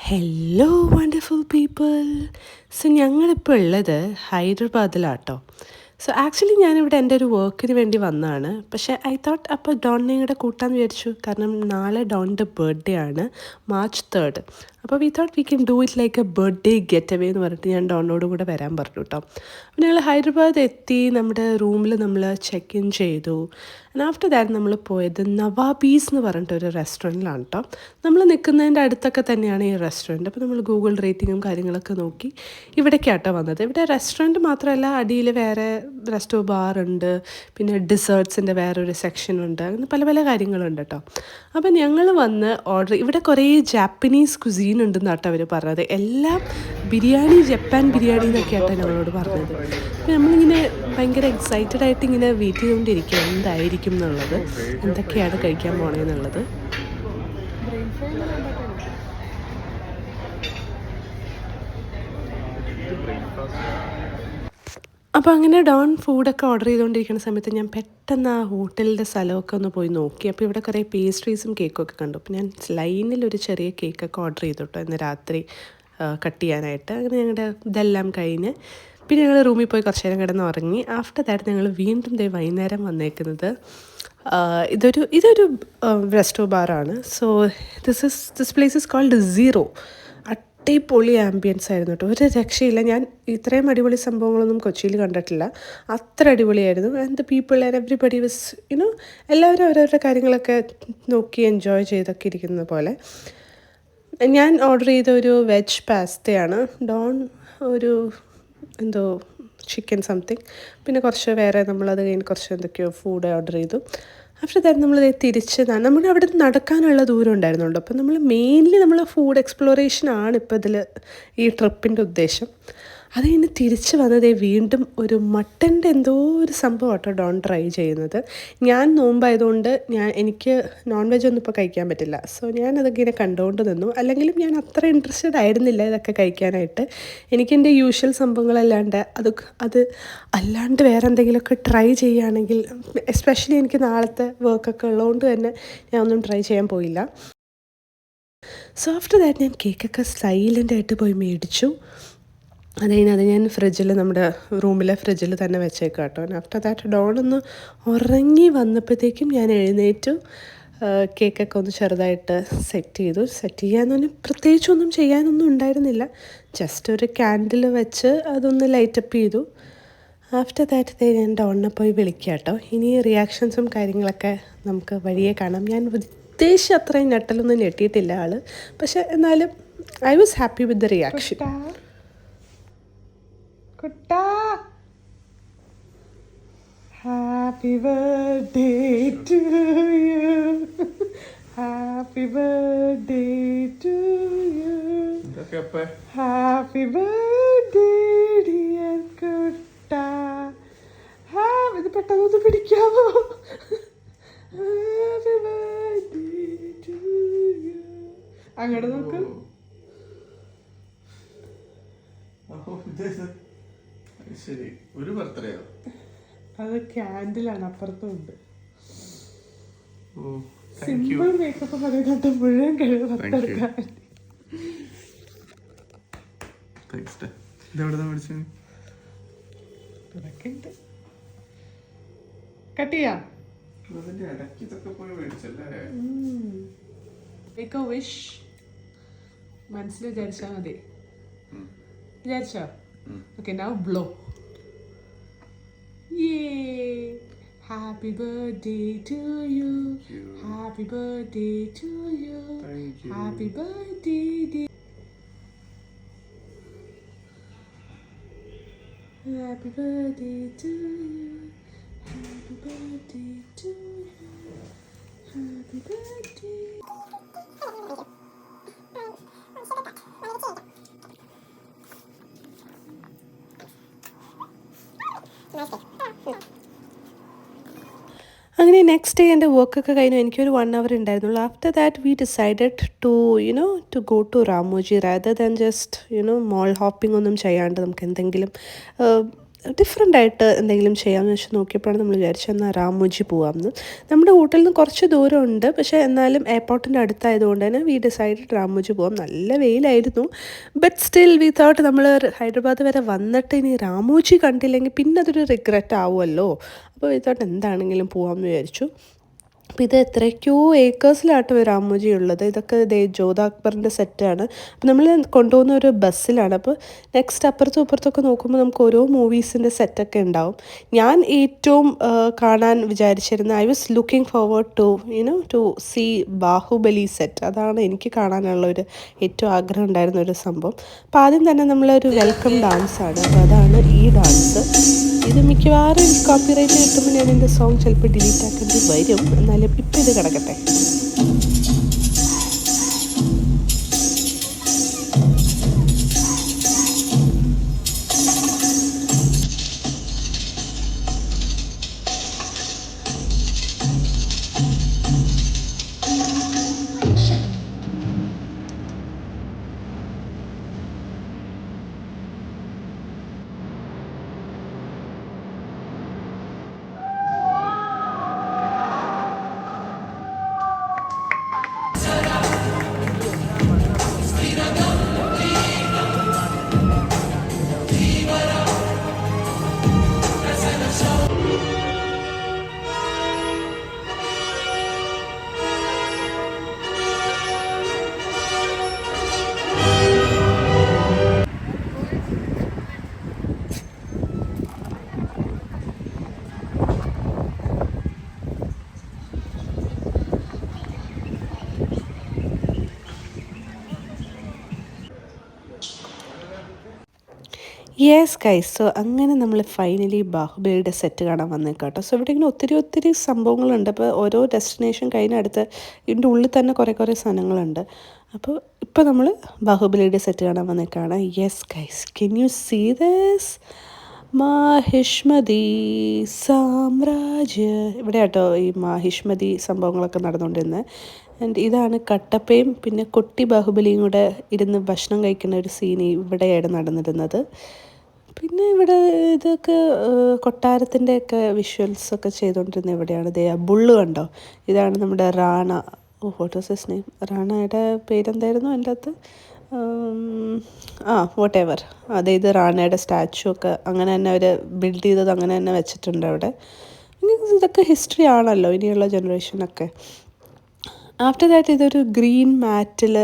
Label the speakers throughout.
Speaker 1: Hello wonderful people. So ഞങ്ങളിപ്പോൾ ഉള്ളത് ഹൈദരാബാദിലാട്ടോ. So actually ഞാനിവിടെ എൻ്റെ ഒരു വർക്കിന് വേണ്ടി വന്നതാണ്. പക്ഷേ ഐ തോട്ട് അപ്പോൾ ഡോണിനെ കൂടെ കൂട്ടാന്ന് വിചാരിച്ചു. കാരണം നാളെ ഡോണിൻ്റെ ബർത്ത്ഡേ ആണ്, March 3rd. അപ്പോൾ we thought we can do it like A birthday get away എന്ന് പറഞ്ഞിട്ട് ഞാൻ ഡോണിനോട് കൂടെ വരാൻ പറഞ്ഞു കേട്ടോ. അപ്പോൾ ഞങ്ങൾ ഹൈദരാബാദ് എത്തി, നമ്മുടെ റൂമിൽ നമ്മൾ ചെക്ക് ഇൻ ചെയ്തു. ആൻഡ് ആഫ്റ്റർ ദാറ്റ് നമ്മൾ പോയത് നവാബീസ് എന്ന് പറഞ്ഞിട്ട് ഒരു റെസ്റ്റോറൻറ്റിലാണ് കേട്ടോ. നമ്മൾ നിൽക്കുന്നതിൻ്റെ അടുത്തൊക്കെ തന്നെയാണ് ഈ റെസ്റ്റോറൻറ്റ്. അപ്പോൾ നമ്മൾ ഗൂഗിൾ റേറ്റിങ്ങും കാര്യങ്ങളൊക്കെ നോക്കി ഇവിടേക്കാട്ടോ വന്നത്. ഇവിടെ റെസ്റ്റോറൻറ്റ് മാത്രമല്ല, അടിയിൽ വേറെ റെസ്റ്റോ ബാർ ഉണ്ട്, പിന്നെ ഡിസേർട്ട്സിൻ്റെ വേറൊരു സെക്ഷൻ ഉണ്ട്, അങ്ങനെ പല പല കാര്യങ്ങളുണ്ട് കേട്ടോ. അപ്പോൾ ഞങ്ങൾ വന്ന് ഓർഡർ, ഇവിടെ കുറേ ജാപ്പനീസ് കുസീൻ ഉണ്ടെന്ന് കേട്ടോ അവർ പറഞ്ഞത്. എല്ലാം ബിരിയാണി, ജപ്പാൻ ബിരിയാണി എന്നൊക്കെ ആട്ടോ ഞങ്ങളോട് പറഞ്ഞത്. അപ്പോൾ നമ്മളിങ്ങനെ ഭയങ്കര എക്സൈറ്റഡ് ആയിട്ട് ഇങ്ങനെ വെയിറ്റ് ചെയ്തുകൊണ്ടിരിക്കുക എന്തായിരിക്കും എന്നുള്ളത്, എന്തൊക്കെയാണ് കഴിക്കാൻ പോണേന്നുള്ളത്. അപ്പോൾ അങ്ങനെ ഡോൺ ഫുഡൊക്കെ ഓർഡർ ചെയ്തുകൊണ്ടിരിക്കുന്ന സമയത്ത് ഞാൻ പെട്ടെന്ന് ആ ഹോട്ടലിൻ്റെ സ്ഥലമൊക്കെ ഒന്ന് പോയി നോക്കി. അപ്പോൾ ഇവിടെ കുറേ പേസ്ട്രീസും കേക്കൊക്കെ കണ്ടു. അപ്പോൾ ഞാൻ ലൈനിലൊരു ചെറിയ കേക്കൊക്കെ ഓർഡർ ചെയ്തു കേട്ടോ, ഇന്ന് രാത്രി കട്ട് ചെയ്യാനായിട്ട്. അങ്ങനെ ഞങ്ങളുടെ ഇതെല്ലാം കഴിഞ്ഞ് പിന്നെ ഞങ്ങൾ റൂമിൽ പോയി കുറച്ച് നേരം കിടന്ന് ഉറങ്ങി. ആഫ്റ്റർ ദാറ്റ് ഞങ്ങൾ വീണ്ടും വൈകുന്നേരം വന്നേക്കുന്നത് ഇതൊരു റെസ്റ്റോ ബാറാണ്. So this place is called zero. അടിപൊളി ആംബിയൻസ് ആയിരുന്നു കേട്ടോ, ഒരു രക്ഷയില്ല. ഞാൻ ഇത്രയും അടിപൊളി സംഭവങ്ങളൊന്നും കൊച്ചിയിൽ കണ്ടിട്ടില്ല, അത്ര അടിപൊളിയായിരുന്നു. And the people and everybody was എല്ലാവരും അവരവരുടെ കാര്യങ്ങളൊക്കെ നോക്കി എൻജോയ് ചെയ്തൊക്കെ ഇരിക്കുന്ന പോലെ. ഞാൻ ഓർഡർ ചെയ്ത ഒരു വെജ് പാസ്തയാണ്, ഡോൺ ഒരു എന്തോ ചിക്കൻ സംതിങ്, പിന്നെ കുറച്ച് വേറെ നമ്മളത് കഴിഞ്ഞ് കുറച്ച് എന്തൊക്കെയോ ഫുഡ് ഓർഡർ ചെയ്തു. ആഫ്റ്റർ ദാറ്റ് നമ്മൾ നമ്മുടെ അവിടെ നടക്കാനുള്ള ദൂരം ഉണ്ടായിരുന്നുള്ളൂ. അപ്പോൾ നമ്മൾ മെയിൻലി നമ്മൾ ഫുഡ് എക്സ്പ്ലോറേഷനാണ് ഇപ്പോൾ ഇതിൽ ഈ ട്രിപ്പിൻ്റെ ഉദ്ദേശം. അത് കഴിഞ്ഞ് തിരിച്ച് വന്നത് വീണ്ടും ഒരു മട്ടൻ്റെ എന്തോ ഒരു സംഭവം കേട്ടോ ഡോൺ ട്രൈ ചെയ്യുന്നത്. ഞാൻ നോമ്പായതുകൊണ്ട് എനിക്ക് നോൺ വെജ് ഒന്നും ഇപ്പോൾ കഴിക്കാൻ പറ്റില്ല. സോ ഞാനതൊക്കെ ഇങ്ങനെ കണ്ടുകൊണ്ട് നിന്നു. അല്ലെങ്കിലും ഞാൻ അത്ര ഇൻട്രസ്റ്റഡ് ആയിരുന്നില്ല ഇതൊക്കെ കഴിക്കാനായിട്ട്. എനിക്കെൻ്റെ യൂഷ്വൽ സംഭവങ്ങളല്ലാണ്ട് അത് അല്ലാണ്ട് വേറെ എന്തെങ്കിലുമൊക്കെ ട്രൈ ചെയ്യുകയാണെങ്കിൽ, എസ്പെഷ്യലി എനിക്ക് നാളത്തെ വർക്കൊക്കെ ഉള്ളതുകൊണ്ട് തന്നെ ഞാൻ ഒന്നും ട്രൈ ചെയ്യാൻ പോയില്ല. സോ ആഫ്റ്റർ ദാറ്റ് ഞാൻ കേക്കൊക്കെ സൈലൻ്റായിട്ട് പോയി മേടിച്ചു. അത് ഞാൻ നമ്മുടെ റൂമിലെ ഫ്രിഡ്ജിൽ തന്നെ വെച്ചേക്കാം കേട്ടോ. ആഫ്റ്റർ ദാറ്റ് ഡോണൊന്ന് ഉറങ്ങി വന്നപ്പോഴത്തേക്കും ഞാൻ എഴുന്നേറ്റു, കേക്കൊക്കെ ഒന്ന് ചെറുതായിട്ട് സെറ്റ് ചെയ്യാന്ന് പറഞ്ഞാൽ പ്രത്യേകിച്ചൊന്നും ചെയ്യാനൊന്നും ഉണ്ടായിരുന്നില്ല. ജസ്റ്റ് ഒരു ക്യാൻഡിൽ വെച്ച് അതൊന്ന് ലൈറ്റപ്പ് ചെയ്തു. ആഫ്റ്റർ ദാറ്റ് ഞാൻ ഡോണിനെ പോയി വിളിക്കാം കേട്ടോ. ഇനി റിയാക്ഷൻസും കാര്യങ്ങളൊക്കെ നമുക്ക് വഴിയെ കാണാം. ഞാൻ ഉദ്ദേശിച്ച അത്രയും ഞെട്ടലൊന്നും ഞെട്ടിയിട്ടില്ല ആൾ, പക്ഷെ എന്നാലും I was happy with the reaction. കുട്ടാ, happy birthday to you, happy birthday to you, happy birthday dear കുട്ടാ. ഇത് പെട്ടെന്നൊന്ന് പിടിക്കാമോ? Happy birthday to you. അങ്ങോട്ട് നോക്ക്.
Speaker 2: ശരി, ഒരു ബർത്ത്ഡേയോ?
Speaker 1: അത് ക്യാൻഡിലാണ്, അപ്പുറത്തുണ്ട്. സിമ്പിൾ മേക്കപ്പ് പറയുന്നത് മുഴുവൻ കഴിവെടുക്കാൻ. കട്ട് ചെയ്യാം. മേക്ക് എ വിഷ് മനസ്സിൽ വിചാരിച്ചാൽ മതി. വിചാരിച്ചോ? Okay, now blow. Yay! Happy birthday to you. Happy birthday to you.
Speaker 2: Thank you.
Speaker 1: Happy birthday, dear. Happy birthday to you. Happy birthday to you. Happy birthday. അങ്ങനെ next day എൻ്റെ വർക്കൊക്കെ കഴിഞ്ഞു. എനിക്കൊരു 1 hour ഉണ്ടായിരുന്നുള്ളൂ. After that we decided to go to Ramoji rather than just mall hopping ഒന്നും ചെയ്യാണ്ട് നമുക്ക് എന്തെങ്കിലും ഡിഫറെൻ്റ് ആയിട്ട് എന്തെങ്കിലും ചെയ്യാമെന്ന് വെച്ച് നോക്കിയപ്പോഴാണ് നമ്മൾ വിചാരിച്ചത് എന്നാൽ രാമോജി പോകാമെന്ന്. നമ്മുടെ ഹോട്ടലിൽ നിന്ന് കുറച്ച് ദൂരമുണ്ട്, പക്ഷേ എന്നാലും എയർപോർട്ടിൻ്റെ അടുത്തായതുകൊണ്ട് തന്നെ വി ഡിസൈഡ് രാമോജി പോകാം. നല്ല വെയിലായിരുന്നു, ബട്ട് സ്റ്റിൽ വി തോട്ട് നമ്മൾ ഹൈദരാബാദ് വരെ വന്നിട്ട് ഇനി രാമോജി കണ്ടില്ലെങ്കിൽ പിന്നെ അതൊരു റിഗ്രറ്റ് ആവുമല്ലോ. അപ്പോൾ വി തോട്ട് എന്താണെങ്കിലും പോകാമെന്ന് വിചാരിച്ചു. അപ്പോൾ ഇത് എത്രയ്ക്കോ ഏക്കേഴ്സിലാട്ടോ രാമോജി ഉള്ളത്. ഇതൊക്കെ ജോധ അക്ബറിൻ്റെ സെറ്റാണ്. അപ്പോൾ നമ്മൾ കൊണ്ടുപോകുന്ന ഒരു ബസ്സിലാണ്. അപ്പോൾ നെക്സ്റ്റ് അപ്പുറത്തും ഇപ്പുറത്തൊക്കെ നോക്കുമ്പോൾ നമുക്ക് ഓരോ മൂവീസിൻ്റെ സെറ്റൊക്കെ ഉണ്ടാവും. ഞാൻ ഏറ്റവും കാണാൻ വിചാരിച്ചിരുന്ന I was looking forward to see Baahubali set. അതാണ് എനിക്ക് കാണാനുള്ള ഒരു ഏറ്റവും ആഗ്രഹം ഉണ്ടായിരുന്ന ഒരു സംഭവം. അപ്പോൾ ആദ്യം തന്നെ നമ്മളൊരു വെൽക്കം ഡാൻസാണ്. അപ്പോൾ അതാണ് ഈ ഡാൻസ്. ഇത് മിക്കവാറും കോപ്പിറൈറ്റ് കിട്ടുമ്പോൾ ഞാൻ എൻ്റെ സോങ് ചിലപ്പോൾ ഡിലീറ്റ് ആക്കേണ്ടി വരും. എന്നാലും ഇപ്പം ഇത് കിടക്കട്ടെ. യെസ് ഗൈസ്, സോ അങ്ങനെ നമ്മൾ ഫൈനലി ബാഹുബലിയുടെ സെറ്റ് കാണാൻ വന്നേക്കാം കേട്ടോ. സോ ഇവിടെ ഇങ്ങനെ ഒത്തിരി സംഭവങ്ങളുണ്ട്. അപ്പോൾ ഓരോ ഡെസ്റ്റിനേഷൻ കഴിഞ്ഞ അടുത്ത് ഇതിൻ്റെ ഉള്ളിൽ തന്നെ കുറേ സാധനങ്ങളുണ്ട്. അപ്പോൾ ഇപ്പോൾ നമ്മൾ ബാഹുബലിയുടെ സെറ്റ് കാണാൻ വന്നേക്കാണ്. Yes guys, can you see this? Mahishmati സാമ്രാജ്യ, ഇവിടെ കേട്ടോ ഈ മാഹിഷ്മതി സംഭവങ്ങളൊക്കെ നടന്നുകൊണ്ടിരുന്നത്. ആൻഡ് ഇതാണ് കട്ടപ്പയും പിന്നെ കൊട്ടി ബാഹുബലിയും കൂടെ ഇരുന്ന് ഭക്ഷണം കഴിക്കുന്ന ഒരു സീൻ ഇവിടെയാണ് നടന്നിരുന്നത്. പിന്നെ ഇവിടെ ഇതൊക്കെ കൊട്ടാരത്തിൻ്റെയൊക്കെ വിഷ്വൽസൊക്കെ ചെയ്തുകൊണ്ടിരുന്നത് ഇവിടെയാണ്. ബുള്ള് കണ്ടോ, ഇതാണ് നമ്മുടെ Rana. What was his name? റാണയുടെ പേരെന്തായിരുന്നു എൻ്റെ അകത്ത്? Whatever. അതായത് റാണയുടെ സ്റ്റാച്ചു ഒക്കെ അങ്ങനെ തന്നെ അവർ ബിൽഡ് ചെയ്തത് അങ്ങനെ തന്നെ വെച്ചിട്ടുണ്ട് അവിടെ. ഇതൊക്കെ ഹിസ്റ്ററി ആണല്ലോ ഇനിയുള്ള ജനറേഷനൊക്കെ. ആഫ്റ്റർ ദാറ്റ് ഇതൊരു ഗ്രീൻ മാറ്റിൽ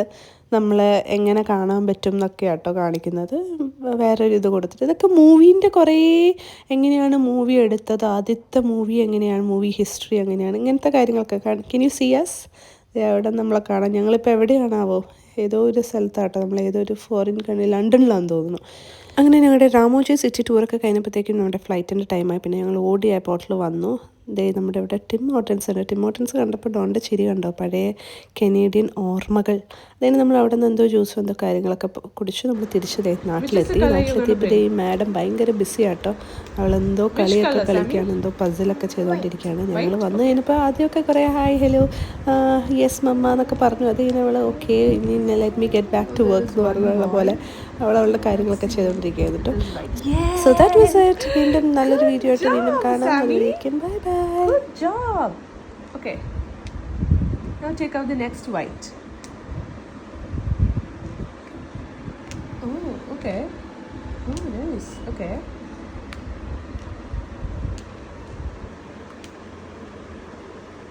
Speaker 1: നമ്മളെ എങ്ങനെ കാണാൻ പറ്റും എന്നൊക്കെ ആട്ടോ കാണിക്കുന്നത്. വേറൊരു ഇത് കൊടുത്തിട്ട് ഇതൊക്കെ മൂവീൻ്റെ കുറേ എങ്ങനെയാണ് മൂവി എടുത്തത്, ആദ്യത്തെ മൂവി എങ്ങനെയാണ്, മൂവി ഹിസ്റ്ററി എങ്ങനെയാണ്, ഇങ്ങനത്തെ കാര്യങ്ങളൊക്കെ കെൻ യു സീ അസ്? അവിടെ നമ്മളെ കാണാം. ഞങ്ങളിപ്പോൾ എവിടെയാണാവോ, ഏതോ ഒരു സ്ഥലത്താട്ടോ, നമ്മൾ ഏതോ ഒരു ഫോറിൻ കൺട്രി, ലണ്ടനിലാണെന്ന് തോന്നുന്നു. അങ്ങനെ ഞങ്ങളുടെ രാമോജി സിറ്റി ടൂറൊക്കെ കഴിഞ്ഞപ്പോഴത്തേക്കും നമ്മുടെ ഫ്ലൈറ്റിൻ്റെ ടൈമായി. പിന്നെ ഞങ്ങൾ ഓടി എയർപോർട്ടിൽ വന്നു. നമ്മുടെ ഇവിടെ ടിം ഹോട്ടൽസ് ഉണ്ട്. ടിം ഹോട്ടൽസ് കണ്ടപ്പോൾ ഡോണിൻ്റെ ചിരി കണ്ടോ, പഴയ കനേഡിയൻ ഓർമ്മകൾ. അതായത് നമ്മൾ അവിടെ നിന്ന് എന്തോ ജ്യൂസും എന്തോ കാര്യങ്ങളൊക്കെ കുടിച്ച് നമ്മൾ തിരിച്ച് നാട്ടിലെത്തിയപ്പോൾ ഈ മാഡം ഭയങ്കര ബിസി ആട്ടോ. അവളെന്തോ കളിയൊക്കെ കളിക്കുകയാണ്, എന്തോ പസിലൊക്കെ ചെയ്തുകൊണ്ടിരിക്കുകയാണ്. ഞങ്ങൾ വന്നു കഴിഞ്ഞപ്പോൾ ആദ്യമൊക്കെ കുറേ ഹായ് ഹലോ യെസ് മമ്മ എന്നൊക്കെ പറഞ്ഞു. അത് കഴിഞ്ഞാൽ അവൾ ഓക്കെ ഇനി let me get back to work എന്ന് പറഞ്ഞുള്ള പോലെ അവളുടെ കാര്യങ്ങളൊക്കെ ചെയ്തുകൊണ്ടിരിക്കുകയാണ് കേട്ടോ. So that was it. വീണ്ടും നല്ലൊരു വീഡിയോ ആയിട്ട് വീണ്ടും കാണാം. അതുവരേക്കും bye bye.
Speaker 3: Good job. Okay. Now take out the next white. Oh, okay. Oh, nice. Okay.